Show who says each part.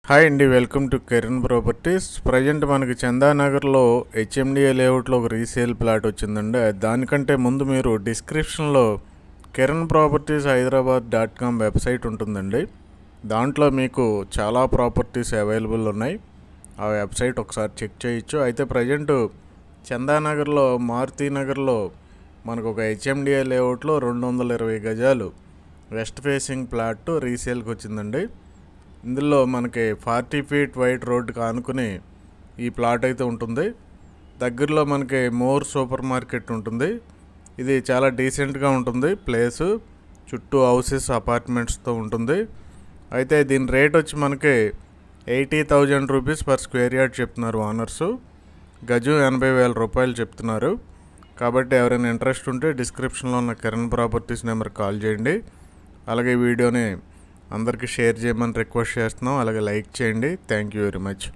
Speaker 1: Hi అండి, welcome to Kiran properties. Present మనకి చందానగర్లో HMDA లేఅవుట్లో ఒక రీసేల్ ప్లాట్ వచ్చిందండి. దానికంటే ముందు మీరు డిస్క్రిప్షన్లో కిరణ్ ప్రాపర్టీస్ హైదరాబాద్.com వెబ్సైట్ ఉంటుందండి. దాంట్లో మీకు చాలా ప్రాపర్టీస్ అవైలబుల్ ఉన్నాయి. ఆ వెబ్సైట్ ఒకసారి చెక్ చేయొచ్చు. అయితే ప్రజెంట్ చందానగర్లో మారుతీనగర్లో మనకు ఒక హెచ్ఎండిఏ లేఅవుట్లో 220 గజాలు వెస్ట్ ఫేసింగ్ ప్లాట్ రీసేల్కి వచ్చిందండి. ఇందులో మనకి 40 ఫీట్ వైడ్ రోడ్డుకి ఆనుకుని ఈ ప్లాట్ అయితే ఉంటుంది. దగ్గరలో మనకి మోర్ సూపర్ మార్కెట్ ఉంటుంది. ఇది చాలా డీసెంట్గా ఉంటుంది ప్లేసు, చుట్టూ హౌసెస్ అపార్ట్మెంట్స్తో ఉంటుంది. అయితే దీని రేట్ వచ్చి మనకి 80,000 రూపీస్ పర్ స్క్వేర్ యార్డ్ చెప్తున్నారు ఓనర్సు. గజం 80,000 రూపాయలు చెప్తున్నారు. కాబట్టి ఎవరైనా ఇంట్రెస్ట్ ఉంటే డిస్క్రిప్షన్లో ఉన్న కిరణ్ ప్రాపర్టీస్ నెంబర్కి కాల్ చేయండి. అలాగే వీడియోని అందరికీ షేర్ చేయమని రిక్వెస్ట్ చేస్తున్నాం. అలాగే లైక్ చేయండి. Thank you very much.